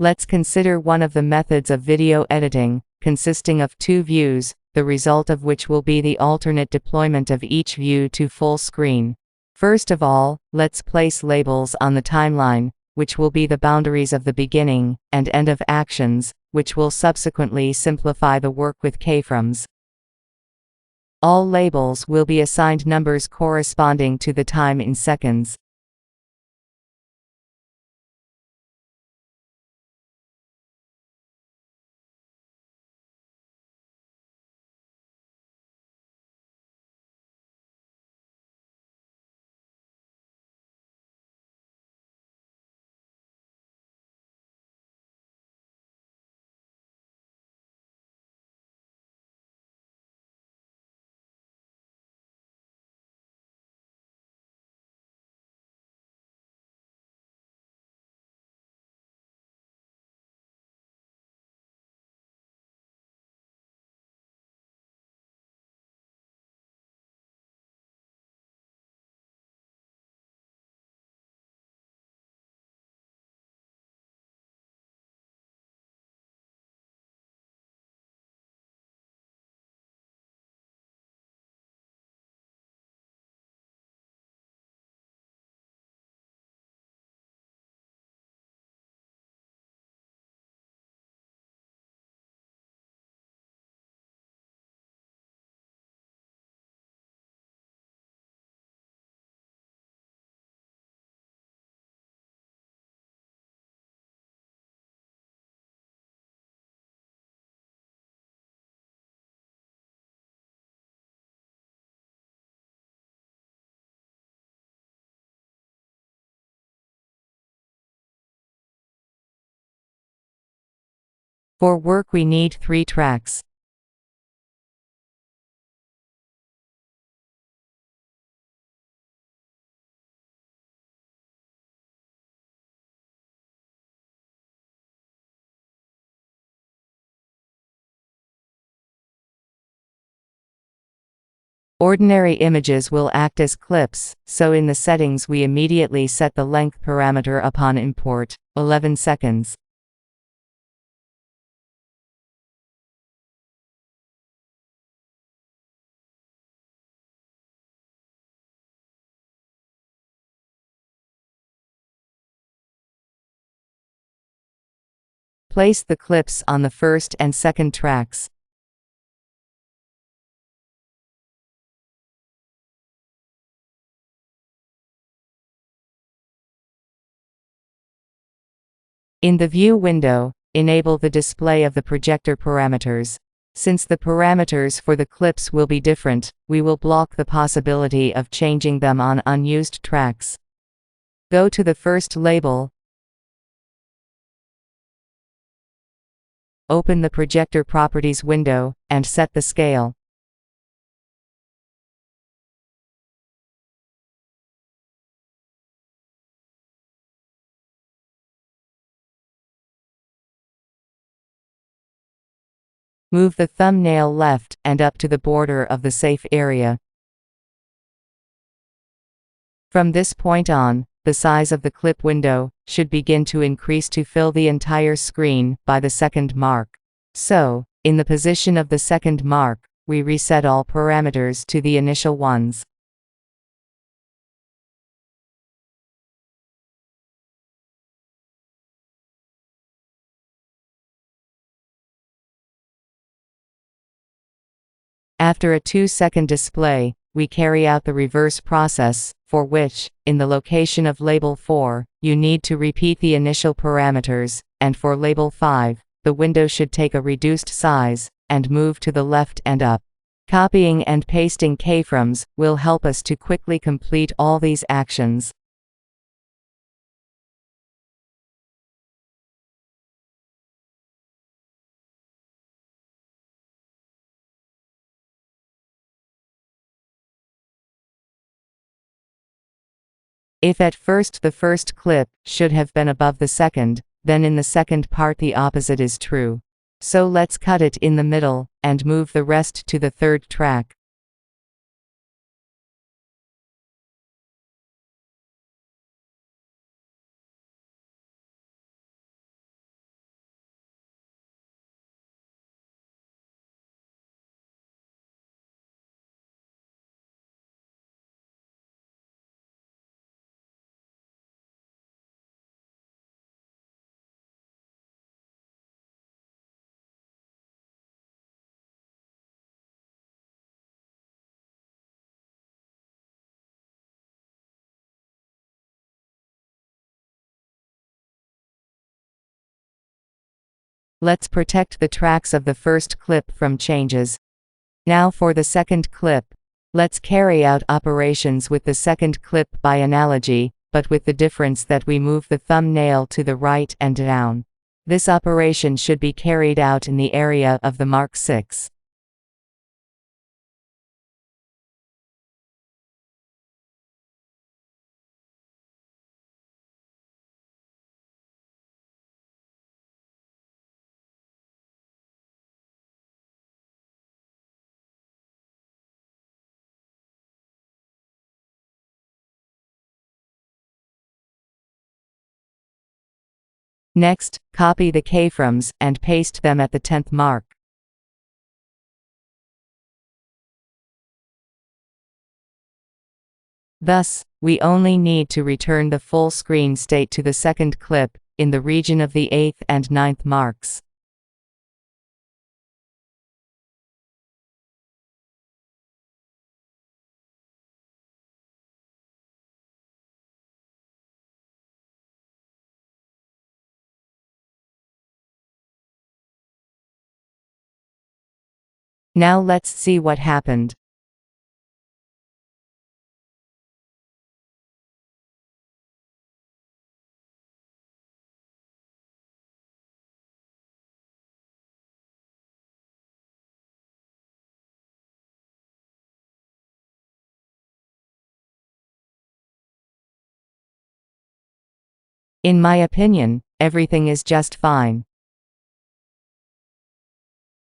Let's consider one of the methods of video editing, consisting of two views, the result of which will be the alternate deployment of each view to full screen. First of all, let's place labels on the timeline, which will be the boundaries of the beginning and end of actions, which will subsequently simplify the work with keyframes. All labels will be assigned numbers corresponding to the time in seconds. For work we need 3 tracks. Ordinary images will act as clips, so in the settings we immediately set the length parameter upon import, 11 seconds. Place the clips on the first and second tracks. In the View window, enable the display of the projector parameters. Since the parameters for the clips will be different, we will block the possibility of changing them on unused tracks. Go to the first label. Open the Projector Properties window, and set the scale. Move the thumbnail left and up to the border of the safe area. From this point on, the size of the clip window should begin to increase to fill the entire screen by the second mark. So, in the position of the second mark, we reset all parameters to the initial ones. After a 2-second display, we carry out the reverse process, for which, in the location of label 4, you need to repeat the initial parameters, and for label 5, the window should take a reduced size, and move to the left and up. Copying and pasting keyframes will help us to quickly complete all these actions. If at first the first clip should have been above the second, then in the second part the opposite is true. So let's cut it in the middle, and move the rest to the third track. Let's protect the tracks of the first clip from changes. Now for the second clip. Let's carry out operations with the second clip by analogy, but with the difference that we move the thumbnail to the right and down. This operation should be carried out in the area of the Mark 6. Next, copy the keyframes and paste them at the 10th mark. Thus, we only need to return the full screen state to the second clip, in the region of the 8th and 9th marks. Now let's see what happened. In my opinion, everything is just fine.